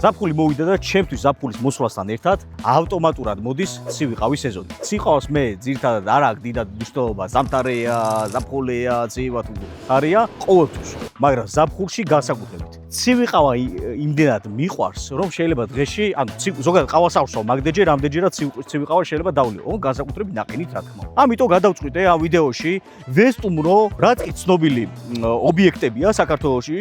ზაფხული მოვიდა და ჩემთვის ზაფხულის მოსვლასთან ერთად ავტომატურად მოდის ცივი ყავის სეზონი. ცივ-ყავს მე ძირითადად არ აქვს დიდად მნიშვნელობა, ზამთარია, ზაფხულია, ცივი თუ არია, ყოველთვის. მაგრამ ზაფხულში განსაკუთრებით. ცივი ყავა იმდენად მიყვარს, რომ შეიძლება დღეში, ანუ ზოგადად ყავას არ ვსვამ, მაგდეჯერ ამდეჯერად ცივი ყავა შეიძლება დავლიო, განსაკუთრებით ნაყინით რა თქმა უნდა. ამიტომ გადავწყვიტე ამ ვიდეოში ვესტუმრო, რაც კი ცნობილი ობიექტებია საქართველოში,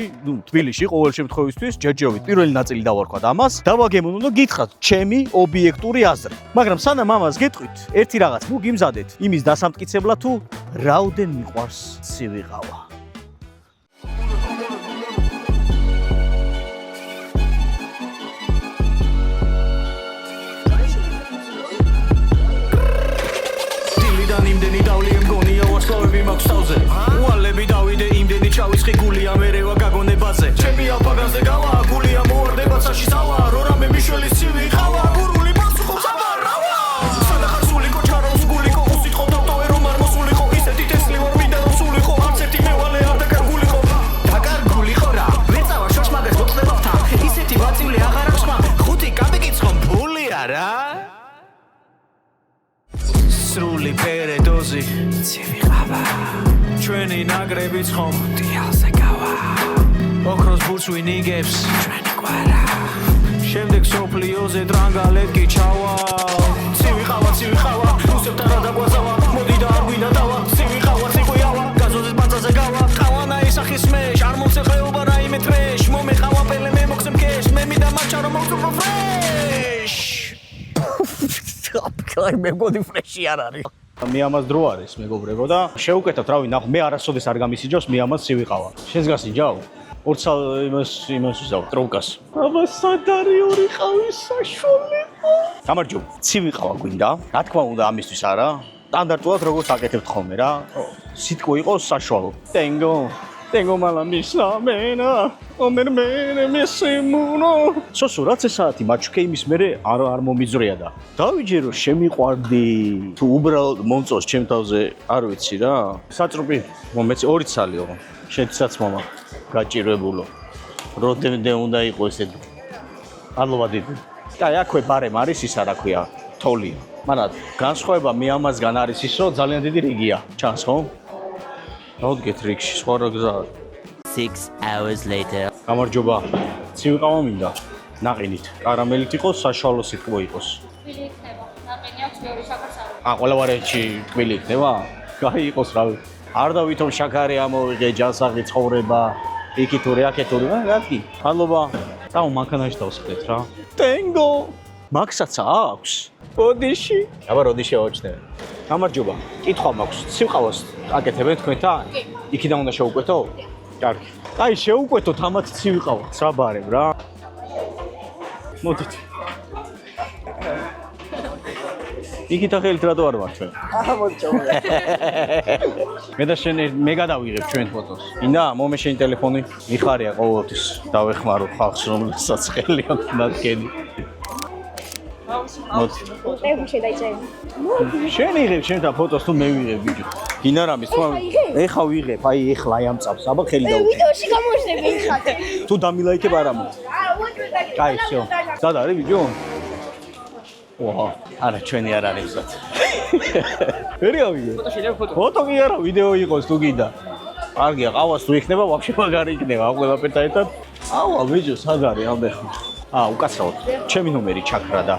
თბილისში ყოველ შემთხვევისთვის, ჯერჯერობით პირველი ნაწილი დავარქვათ ამას, დავაგემოვნო და გითხრათ ჩემი ობიექტური აზრი. მაგრამ სანამ ამას გეტყვით, ერთი რაღაც მოგიმზადეთ, იმის დასამტკიცებლად თუ რაოდენ მიყვარს ცივი ყავა. იმდენი დავლი მგონია ვარსკვლავები მაქვს თავზე უალები დავიდე იმდენი ჩავისხი გულია მერევა გაგონებაზე ჩემი ალპაგანზე გავა გულია მოარდება ცაში სავა რო რამე მიშველის ცივი ყავა გურული მოსუხო საბარავა სადახარ სულიკო ჩაროს გულიკო უსიტყო დავტოვე რომ არ მოსულიყო ისეთი ტესლი ვარ მინდა რომ სულიყო არც ერთი მევალე არ დაკარგულიყო დაკარგულიყო რა ვეწავა შოშმაგას მოწდება თა ისეთი ვაწივლი აღარ აქვს ხმა ხუთი კაპიკიცხო ფულია რა სრული პერედოზი ცივი ყავა ჩვენი ნაგრები ცხომ დიალზე გავა ოქროს ბურთს ვინიგებს ჩვენი კვარა შემდეგ სოფლიოზე დრანგალეთ კი ჩავა ცივი ყავა რუსებთან რა დაგვაზავა მოდი და არ გვინდა დავა ცივი ყავა ციყვიავა გაზოზის ბანძაზე გავა ყავანა ისახის მეშ არ მომცე ხეობა რაიმე ტრეშ მომეყავა პელე მე მოხსემ კეშ მე მინდა მაჩა რომ მოვწურვო ფრეშ აპკაი მეგოდი ფრეში არ არის. მე ამას დრო არის მეგობრებო და შევუკეთოთ რავი ნახო მე არასოდეს არ გამისიჯავს მე ამას ცივი ყავა. შენს გასიჯავ? ორცა იმას ვიზავ ტროუკას. აბა სადარი ორი ყავის საშუალება. გამარჯობა. ცივი ყავა გვინდა? რა თქმა უნდა ამისთვის არა. სტანდარტულად როგორც აკეთებთ ხოლმე რა. სიტყვა იყოს საშუალო. Tengo mala misa mena, omer mene mesemuno. სოსო რაც ესაათი მაჩუქე იმის მერე არ მომიძრია და დავიჯერო შემიყვარდი თუ უბრალოდ მომწონს ჩემ თავზე არ ვიცი რა საჭრუპი მომეცი ორი ცალიო შენცაც მამა გაჭირვებულო როდემდე უნდა იყოს ესე ალოვა დიდი აი აქვე ბარემ არის ისა რა ქვია თოლია მაგრამ განსხვავება მე ამასგან არის ის რომ ძალიან დიდი რიგია ჩანს ხო დავდგეთ რიგში სხვა რა გზაა 6 hours later გამარჯობა ცივი ყავა მინდა ნაყინით კარამელით იყოს საშუალო სიტყვა იყოს თბილი იქნება ნაყინი აქვს მეორე შაქარს არ აა ყველა ვარიანტში თბილი იქნება კაი იყოს რავი არ დავითომ შაქარი ამოვიღე ჯანსაღი ცხოვრება იქითური აქეთური რა კი მადლობა დაუ მანქანაში დავსხდეთ რა ტენგო მაქსაცა აქვს ოდიში აბა როდიში ავაჩნევ გამარჯობა კითხვა მაქვს ცივყავას აკეთებენ თქვენთან იქიდან უნდა შევუკვეთო კარგი აი შევუკვეთოთ ამათ ცივყავას რა ბარემ რა მოდით იქით ახალ რადო არ ვარ ჩვენ აჰა მოჭომა მე და შენ მე გადავიღებ ჩვენ ფოტოს ინდა მომე შენი ტელეფონი მიხარია ყოველთვის დავეხმარო ხალხს რომელსაც ხელი აქვს ნაკენი შენ იღებ შენთან ფოტოს თუ მე ვიღებ ბიჭო გინარამის თქო ეხა ვიღებ აი ეხლა აი ამ წავს აბა ხელი დავუჭი ვიდეოში გამოშნები ხარ თუ დამილაიქებ არა მოდი კაი всё სად არის ბიჭო ვა არა ჩვენი არ არის ზათ ვერი ავიღე ფოტო შეიძლება ფოტო კი არა ვიდეო იყოს თუ გინდა კარგია ყავას თუ იქნება ვაფშე მაგარი იქნება ყველაფერთან ერთად აუა ბიჭო სად არის ამდენ უკაცრავად ჩემი ნომერი ჩაქრა და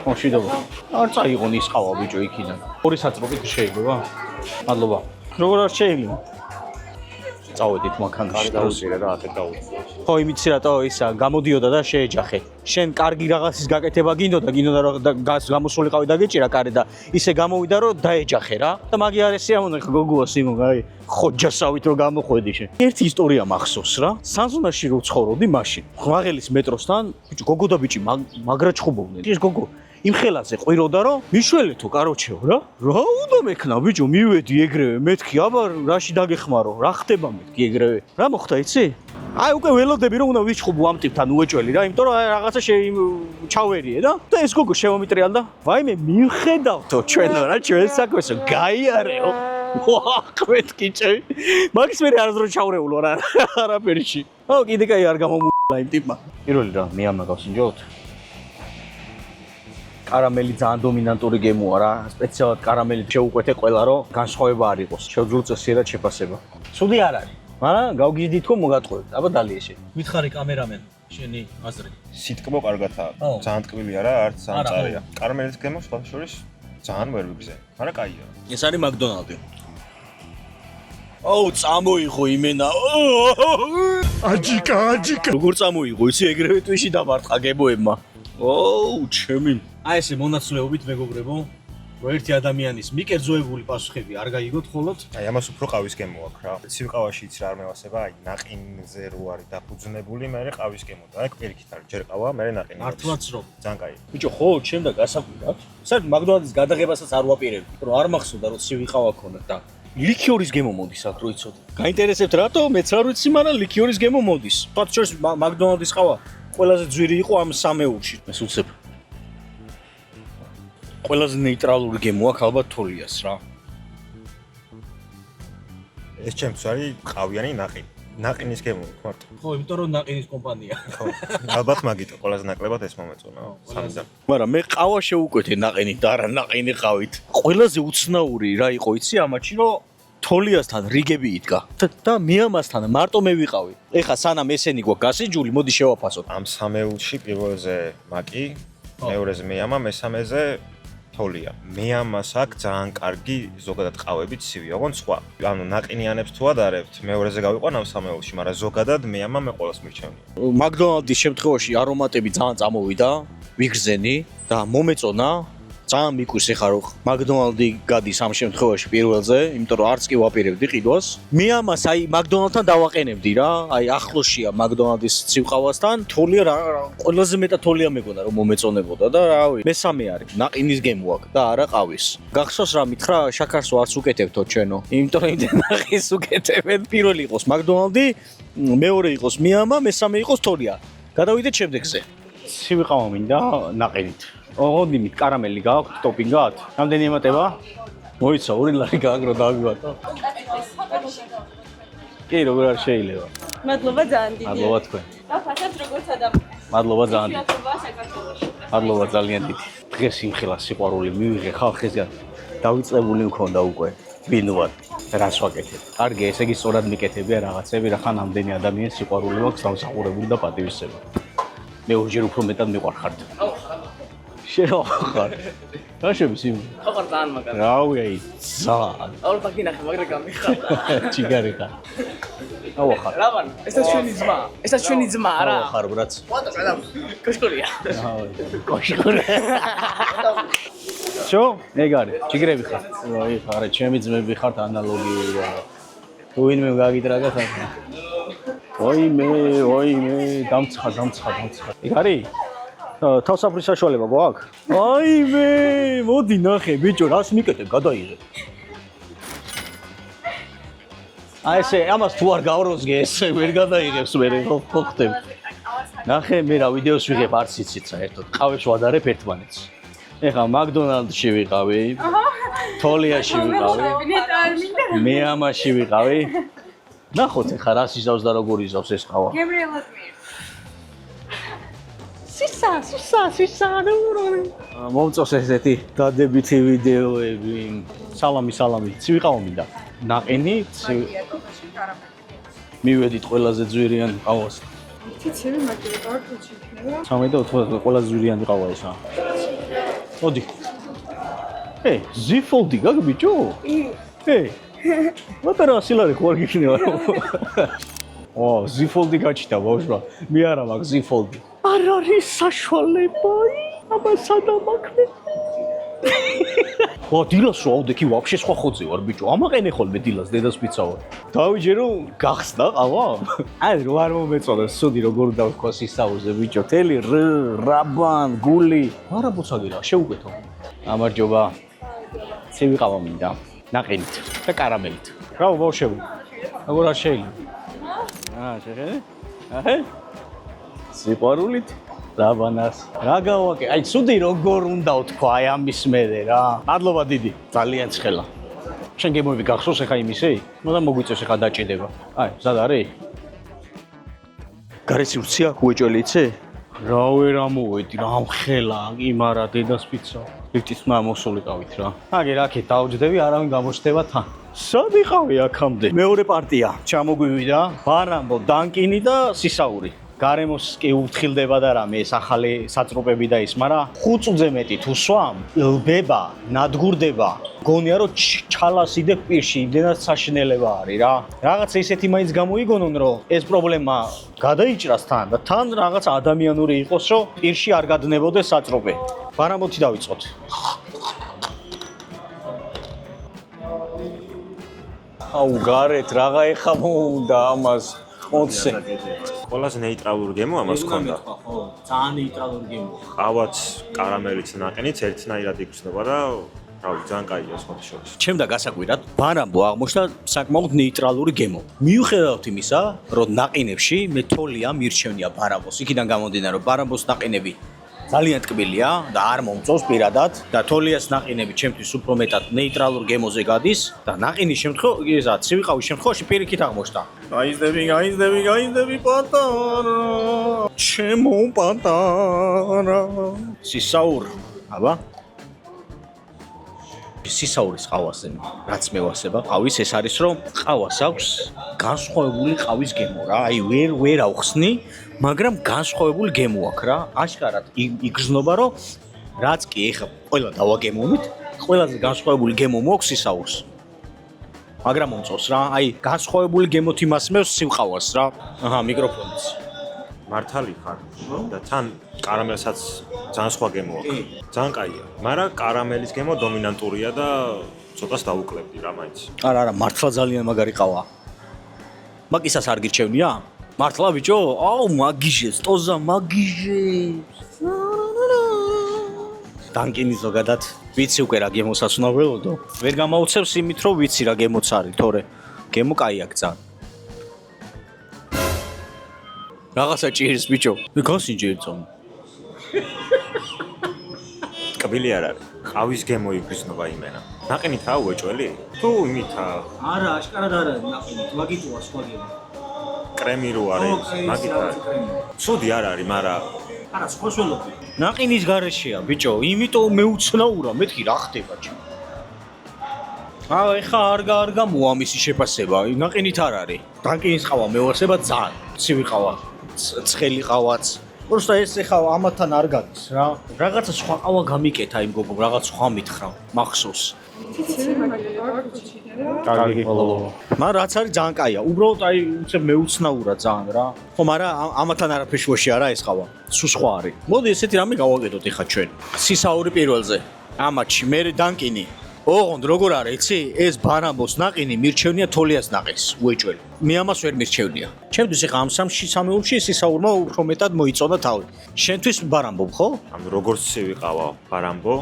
მოშიდობა არ წაიღონ ის ყავა ბიჭო იქიდან ორი საწყობით შეიძლება მადლობა როგორ არ შეიძლება წავედით მანქანაში დაუსირე რა ათე დაუწი ხო იმიცი რატო ისა გამოდიოდა და შეეჯახე შენ კარგი რაღაცის გაკეთება გინდოდა რომ გამოსულიყავი დაგეჭირა კარი და ისე გამოვიდა რომ დაეჯახე რა და მაგი არ ესიამონა ხო გოგოა სიმონ აი ხოჯასავით რომ გამოხვედი შენ ერთი ისტორია მახსოვს რა სანზონაში რო ცხოვრობდი მაშინ ხვაღელის მეტროსთან ბიჭო გოგო და ბიჭი მაგრაჩხუბობდნენ ის გოგო იმ ხელაზე ყვიროდა რომ მიშველეთო კაროჩეო რა უნდა მექნა ბიჭო მივედი ეგრევე მეთქი აბა რაში დაგეხმარო რა ხდება მეთქი ეგრევე რა მოხდა იცი აი უკვე ველოდები რომ უნდა ვიჩხუბო ამ ტიპთან უეჭველი რა იმიტომ რომ რაღაცა ჩავერიე და ეს გოგო შემომიტრიალდა ვაიმე მივხედავთო ჩვენო რა ჩვენ საქმესო გაიარეო ვა ყვეთკიჭე მაგის მე არასდროს ჩავრეულო რა არაფერში ო, კიდე კაი არ გამომულა იმ ტიპმა. პირველი რა, მე ამა გავსინჯოთ. კარამელი ძალიან დომინანტური გემოა რა. სპეციალად კარამელი შეუკვეთე ყველა რომ განსხვავება არ იყოს. შევძლო წესიერად შეფასება. ცუდი არ არის. მაგრამ გავგიჟდით რომ მოგატყუებთ. აბა დალი ესე. მითხარი კამერამენ, შენი აზრი. სიტკბო კარგათაა. ძალიან ტკბილი არა, არც ძალიან წარია. კარამელის გემო სხვა შორის ძალიან ვერ ვიგზე. მაგრამ კაია. ეს არის მაკდონალდი. აუ, წამოიღო იმენა. აჯიკა. როგორ წამოიღო? ისი ეგრევე ტვიში დამარტყა გემოებმა. ოუ, ჩემი. აი ესე მონაცვლეობით მეგობრებო, რომ ერთი ადამიანის მიკერძოებული პასუხები არ გაიგოთ ხოლოდ. აი ამას უფრო ყავის გემო აქვს რა. სივყავაში იცი რა არ მევასება, აი ნაყინზე რო არის დაფუძნებული, მე ყავის გემო და აი პირიქით არის ჯერ ყავა, მე ნაყინი. მართლაც რომ ძალიან კაი. ბიჭო, ხო, ჩემ და გასაკვირად. საერთოდ მაკდონალდის გადაღებასაც არ ვაპირებდი, რომ არ მახსოვდა რომ სივიყავა ქონდა და ლიქიორის გემო მოდის აქ რო იცოდი. გაინტერესებთ რატო? მეც არ ვიცი, მაგრამ ლიქიორის გემო მოდის. თქვათ შორის მაკდონალდის ყავა ყველაზე ძვირი იყო ამ სამეულში. ეს უცებ. ყველაზე ნეიტრალური გემო აქვს ალბათ თოლიას რა. ეს ჩემთვის არის ყავიანი ნაყინი. ნაყინის გემო მარტო. ხო, იმიტომ რომ ნაყინის კომპანია. ხო. ალბათ მაგიტო ყველაზე ნაკლებად ეს მომეწონა. სამიდან. მაგრამ მე ყავა შევუკვეთე ნაყინით და არა ნაყინი ყავით. ყველაზე უცნაური რა იყო იცი ამაჩი რომ თოლიასთან რიგები იდგა და მე ამასთან მარტო მე ვიყავი. ეხა სანამ ესენი გვაქვს გასინჯული, მოდი შევაფასოთ. ამ სამეულში პირველზე მაკი, მეორეზე მე ამა, მესამეზე თოლია. მე ამას აქვს ძალიან კარგი ზოგადად ყავებით ცივი, ოღონდ სხვა. ანუ ნაყინიანებს თუ ადარებთ, მეორეზე გავიყვან ამ სამეულში, მაგრამ ზოგადად მე ამა მე ყოველს მირჩევნია. მაკდონალდის შემთხვევაში არომატები ძალიან წამოვიდა, ვიგრძენი და მომეწონა. ძალიან მიკვის ეხა რომ მაკდონალდი გადის ამ შემთხვევაში პირველზე, იმიტომ რომ არც კი ვაპირებდი ყიდვას. მე ამას აი მაკდონალდთან დავაყენებდი რა, აი ახლოსია მაკდონალდის ცივყავასთან. თოლია ყველაზე მეტად თოლია მეგონა რომ მომეწონებოდა და რავი, მესამე არის ნაყინის გემო აქვს და არა ყავის. გახსოვს რა მითხრა, შაქარს ვარც უკეთებთო ჩვენო. იმიტომ რომ იმდენ ნაყინს უკეთებენ. პირველი იყოს მაკდონალდი, მეორე იყოს მე ამა, მესამე იყოს თოლია. გადავიდეთ შემდეგზე. ცივიყავა მინდა ნაყინით. ოღონდ კარამელი გააქვთ ტოპინგად? რამდენი ემატება? მოიცა 2 ლარი გააქვს რომ დავივატო. კი, როგორ არ შეიძლება. მადლობა ძალიან დიდია. მადლობა თქვენ. დავფასებთ როგორც ადამიანი. მადლობა ძალიან დიდი. მადლობა საქართველოში. მადლობა ძალიან დიდი. დღეს იმხელა სიყვარული მივიღე ხალხისგან. დავიწყებული მქონდა უკვე. ბინუად რას ვაკეთებ? კარგი, ესე იგი სწორად მიკეთებია რაღაცები, რახან ამდენი ადამიანის სიყვარული მაქვს დამსახურებული და პატივისცემა. მე ორჯერ უფრო მეტად მიყვარხართ. შეო ხარ. რა შევი სიმი? ხო ხარ ძალიან მაგარი. რავი აი, ძალიან. აუ დაგინახე, მაგრამ გამიხარ. ჩიგარი ხარ. აუ ხარ. რა ვარ? ესაც ჩვენი ძმა. ესაც ჩვენი ძმა რა. აუ ხარ ბრაც. ვატო ყველა. კოშკურია. აუ კოშკური. შო, ეგარი, ჩიგრები ხარ. აი ხარ, ჩემი ძმები ხართ ანალოგიური რა. თუ ვინმე გაგიტრაგა ხარ. ოიმე, დამცხა. ეგ არის? თავსაფრის საშუალება გვაქვს? აიმე, მოდი ნახე, ბიჭო, რას მიკეთებ, გადაიღე. აი ესე, ამას თუ არ გავროზგე, ეს ვერ გადაიღებს მე, ხო ხტებ. ნახე, მე რა ვიდეოს ვიღებ, არც იცით საერთოდ. ყავებს ვადარებ ერთმანეთს. ეხლა მაკდონალდში ვიყავი. თოლიაში ვიყავი. მე ამაში ვიყავი. ნახოთ ეხლა რას იზავს და როგორ იზავს ეს ყავა. გებრიელად მიერ. სისა. მომწონს ესეთი დადებითი ვიდეოები. სალამი, ცივიყავა მინდა. ნაყინი, მივედით ყველაზე ძვირიან ყავას. ციცები მაგერა კარტოჩი. 13 ყველაზე ძვირიანი ყავა ესა. მოდი. ზიფოლდი გაგბიჭო? მოტარა სილარი ხო არ გიქნება. ზიფოლდი გაჩნდა ბავშვა. მე არა მაქვს ზიფოლდი. არ არის საშუალება. აბა სადამაქმე. დილას რო ავდექი ვაფშე სხვა ხოძე ვარ ბიჭო. ამაყენე ხოლმე დილას დედას ვიცავარ. დავიჯერო გახსნა ყავა. აი რო არ მომეწონა სუდი როგორ დავქვა სისაუზე ბიჭო. თელი რაბან, გული. არა ბოცაგირა, შეუკვეთო. ამარჯობა. ცივი ყავა მინდა. ნაყინით და კარამელით. რა ბავშვები? როგორ არ შეიძლება? შეხედე? აჰე. სიყვარულით ლაბანას. რა გავაკე? აი ცუდი როგორ უნდა ვთქვა აი ამის მერე რა. მადლობა დიდი. ძალიან ცხელა. შენ გემოები გახსოვს ეხა იმისე? მაგრამ მოგვიწევს ეხა დაჭედება. აი, სად არის? გარეცი აქ უეჭველი იცი? რა ვერ ამოვედი, რა მხელა, იმარა დედას პიცა. ლიფტის მოსულიყავით რა. აგე რაკეთ დაუჯდები, არავინ გამოჩდება თან. სად იყავი აქამდე? მეორე პარტია ჩამოგვივიდა, ბარამბო, დანკინი და სისაური. გარემოს კი ufრთხილდება და რამე ეს ახალი საწრუპები და ის, მაგრამ 5 წუთზე მეტი თუ სვამ, ილბება, ნადგურდება. გონია რომ ჩალასიდებ პირში, იმდენად საშინელება არის რა. რაღაც ისეთი მაინც გამოიგონონ, რომ ეს პრობლემა გადაიჭრას თან და თან რაღაც ადამიანური იყოს, რომ პირში არ გადნებოდეს საწრუპე. ბარამბოთი დავიწყოთ. აუ გარეთ რაღა ეხა მოუნდა ამას 20 ყველაზე ნეიტრალური გემო ამას ჰქონდა. ხო, ძალიან ნეიტრალური გემოა. ყავაც, კარამელიც, ნაყინიც ერთნაირად იგრძნობა და რავი, ძალიან კაია სხვათა შორის. ჩემდა გასაკვირად, ბარამბო აღმოჩნდა საკმაოდ ნეიტრალური გემო. მიუხედავად იმისა, რომ ნაყინებში მე თოლია მირჩევნია ბარამბოს. იქიდან გამომდინარე, რომ ბარამბოს ნაყინები ძალიან ტკბილია და არ მომწონს პირადად და თოლიას ნაყინები ჩემთვის უფრო მეტად ნეიტრალურ გემოზე გადის და ნაყინის შემთხვევაში, ცივი ყავის შემთხვევაში პირიქით აღმოჩნდა. გაიზდები პატარა. ჩემო პატარა. სისაურ, აბა. სისაურის ყავასზე რაც მევასება ყავის ეს არის რომ ყავას აქვს განსხვავებული ყავის გემო რა აი ვერ ავხსნი მაგრამ განსხვავებული გემო აქვს რა აშკარად იგრძნობა რომ რაც კი ეხა ყველა დავაგემოვნით ყველაზე განსხვავებული გემო მოაქვს სისაურს მაგრამ მომწონს რა აი განსხვავებული გემოთ იმას მევს სივყავას რა აჰა მიკროფონიც მართალი ხარ და თან კარამელსაც ძალიან სხვა გემო აქვს. ძალიან კაია. მაგრამ კარამელის გემო დომინანტურია და ცოტას დაუკლევდი რა მაინც. არა, მართლა ძალიან მაგარი ყავა. მაგისას არ გირჩევნია? მართლა ბიჭო? აუ, მაგიჟეს, ტოზა მაგიჟეს. დანკინი ზოგადად ვიცი უკვე რა გემოსაც უნდა ველოდო. ვერ გამაუცებს იმით, რომ ვიცი რა გემოც არის, თორე გემო კაი აქვს ძალიან. რაღაცა ჭირს ბიჭო. მე გასინჯერწომ. კბილი არ არის. ყავის გემო იგრძნობა იმენა. ნაყინითაა უეჭველი? თუ იმითაა? არა, აშკარად არ არის ნაყინი, მაგიტოა სხვა გემო. კრემი რო არის, მაგითაა. ცუდი არ არის, მაგრამ არა, სხვა სველობი. ნაყინის გარეშეა ბიჭო, იმიტომ მეუცნაურა, მეთქი რა ხდება ჩემ. ეხა არ გამოა მისი შეფასება, ნაყინით არ არის. დანკინის ყავა მევასება ძალიან, ცივი ყავა, ცხელი ყავაც. просто ეს ეხა ამათთან არ გადის რა. რაღაცა სხვა ყავა გამიკეთა იმ გოგო, რაღაც სხვა მითხრა, მახსოვს. კარგი ხოლო. მაგრამ რაც არის ძალიან კაია. უბრალოდ აი უცებ მეუცნაურა ძალიან რა. ხო, მაგრამ ამათთან არაფერი შუაში არა ეს ყავა. სულ სხვა არის. მოდი ესეთი რამე გავაკეთოთ ეხა ჩვენ. სისაური პირველზე. ამაჩი მე დანკინი. ოღონდ როგორ არის იცი? ეს ბარამბოს ნაყინი მირჩევნია თოლიას ნაყინს, უეჭველი. მე ამას ვერ მირჩევნია. ჩემთვის ეხა ამ სამეულში სისაურმა უფრო მეტად მოიწონა თავი. შენთვის ბარამბო ხო? ანუ როგორც ცივი ყავა ბარამბო,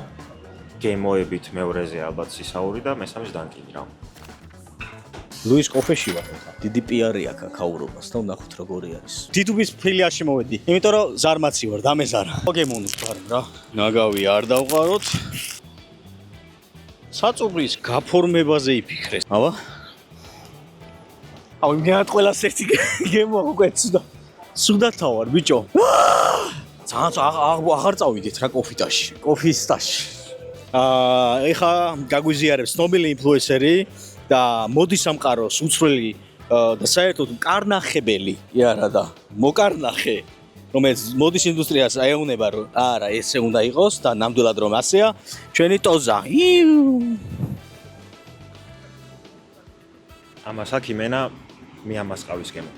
გემოებით მეორეზე ალბათ სისაური და მესამეს დანკინი რა. ლუის კოფეში ვარ ხა. დიდი პიარი აქვს აქაურობას და ვნახოთ როგორი არის. დიდუბის ფილიაში მოვედი. იმიტომ რომ ზარმაცი ვარ, დამეზარა. გემონუს ვარ რა. ნაგავი არ დავყაროთ. საწუბრის გაფორმებაზე იფიქრეს. აბა. აუ იმდენად ყველას ერთი გემო უკვე სუდათა ვარ ბიჭო. ძალიან აღარ წავიდეთ რა კოფიტაში, კოფისტაში. ეხა გაგვიზიარებს ცნობილი ინფლუენსერი და მოდის სამყაროს უცვლელი და საერთოდ კარნახებელი, იარა და მოკარნახე, რომელიც მოდის ინდუსტრიას აეუნება რომ არა ესე უნდა იყოს და ნამდვილად რომ ასეა, ჩვენი ტოზა. ამას აქ იმენა მე ამას ყავის გემო.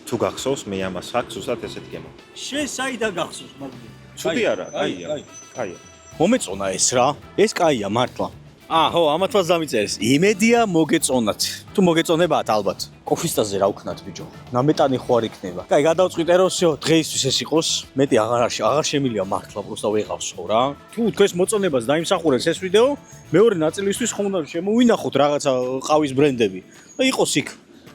თუ გახსოვს მე ამას აქ ზუსტად ესეთი გემო. შენ საიდან გახსოვს მაგდენ? ცუდი არა, კაია. კაია. მომეწონა ეს რა. ეს კაია მართლა. ხო, ამათვაც დამიწერეს. იმედია მოგეწონათ. თუ მოგეწონებათ ალბათ. კოფისტაზე რა ვქნათ ბიჭო? ნამეტანი ხო არ იქნება. კაი, გადავწყვიტე რომ всё, დღეისთვის ეს იყოს. მეტი აღარ შემილია მართლა, просто ვეღავს ხო რა. თუ თქვენს მოწონებას დაიმსახურებს ეს ვიდეო, მეორე ნაწილისთვის ხომ უნდა შემოვინახოთ რაღაცა ყავის ბრენდები. და იყოს იქ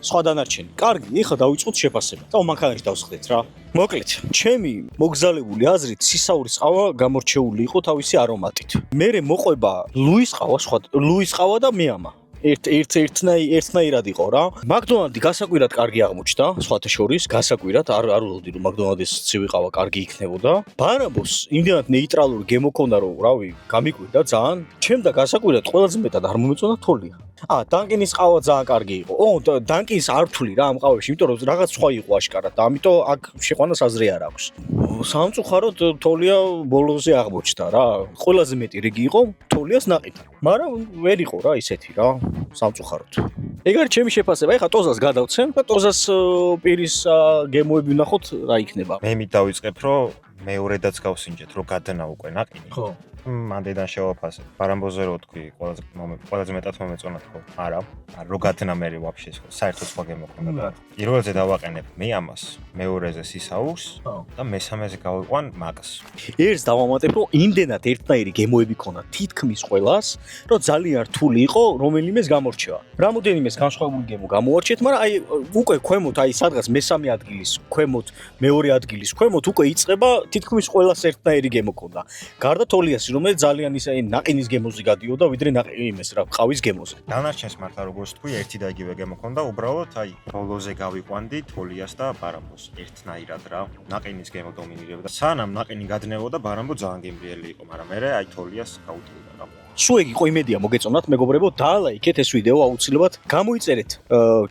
სხვა დანარჩენი. კარგი, ეხლა დავიწყოთ შეფასება. და მანქანაში დავსხდეთ რა. მოკლედ, ჩემი მოგზალებული აზრით სისაურის ყავა გამორჩეული იყო თავისი არომატით. მერე მოყვება ლუის ყავა და მეამა. ერთნაირად იყო რა. მაკდონალდი გასაკვირად კარგი აღმოჩნდა, სხვათა შორის, გასაკვირად, არ ველოდი რომ მაკდონალდის ცივიყავა კარგი იქნებოდა. ბარამბოს იმდენად ნეიტრალური გემო ქონდა რომ, რავი, გამიკვირდა ძალიან. ჩემ და გასაკვირად ყველაზე მეტად არ მომეწონა თოლია. დანკინის ყავა ძალიან კარგი იყო. დანკინს არ ვთვლი რა ამ ყავებში, იმიტომ რომ რაღაც სხვა იყო აშკარად და ამიტომ აქ შეყვანას აზრი არ აქვს. სამწუხაროდ თოლია ბოლოზე აღმოჩნდა რა. ყველაზე მეტი რიგი იყო თოლიას ნაყიდი. მაგრამ ვერ იყო რა ისეთი რა, სამწუხაროდ. ეგ არის ჩემი შეფასება. ეხლა ტოზას გადავცემ და ტოზას პირის გემოები ვნახოთ რა იქნება. მე მიდავიწყებ რომ მეორედაც გავსინჯეთ რომ გადანა უკვე ნაყინი. ხო. მანდიდან შევაფასებ. ბარამბოზე რო თქვი, ყველაზე მეტად მომეწონა თქო. არა, რო გადანა მე ვაფშე საერთოდ სხვა გემო ქონდა. პირველზე დავაყენებ მე ამას, მეორეზე სისაურს და მესამეზე გავიყვან მაკს. ერთს დავამატებ რომ იმდენად ერთნაირი გემოები ქონდა თითქმის ყველას, რომ ძალიან რთული იყო რომელიმეს გამორჩევა. რამოდენიმეს განსხვავებული გემო გამოარჩეთ, მაგრამ აი უკვე ქვემოთ აი სადღაც მესამე ადგილის, ქვემოთ მეორე ადგილის, ქვემოთ უკვე იწყება თითქმის ყველას ერთნაირი გემო ქონდა. გარდა თოლიას რომელიც ძალიან ისე ნაყინის გემოზე გადიოდა, ვიდრე იმეს რა, ყავის გემოზე. დანარჩენს მართლა როგორც თქვი, ერთი და იგივე გემო ქონდა, უბრალოდ აი ბოლოზე გავიყვანდი თოლიას და ბარამბოს ერთნაირად რა. ნაყინის გემო დომინირებდა. სანამ ნაყინი გადნებოდა, ბარამბო ძალიან გემრიელი იყო, მაგრამ მე აი თოლიას გაუტოვდა რა. სულ ეგ იყო იმედია მოგეწონათ მეგობრებო, დაალაიქეთ ეს ვიდეო აუცილებლად, გამოიწერეთ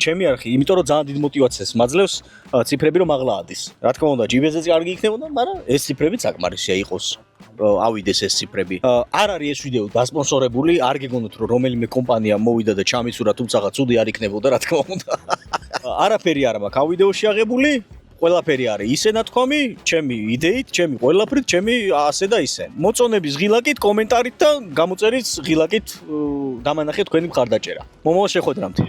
ჩემი არხი, იმიტომ რომ ძალიან დიდ მოტივაციას მაძლევს ციფრები რომ აღლა ადის. რა თქმა უნდა, ჯიბეზეც კარგი იქნებოდა, მაგრამ ეს ციფრები საკმარისია იყოს. ავიდეს ეს ციფრები. არ არის ეს ვიდეო დასპონსორებული, არ გეგონოთ რომ რომელიმე კომპანია მოვიდა და ჩამიცურა, თუმცა ცუდი არ იქნებოდა, რა თქმა უნდა. არაფერი არ მაქვს ამ ვიდეოში აღებული. ყველაფერი არის ისე ნათქვამი, ჩემი იდეით, ჩემი ყველაფრით, ჩემი ასე და ისე. მოწონების ღილაკით, კომენტარით და გამოწერის ღილაკით დამანახეთ თქვენი მხარდაჭერა. მომავალ შეხვედრამდე.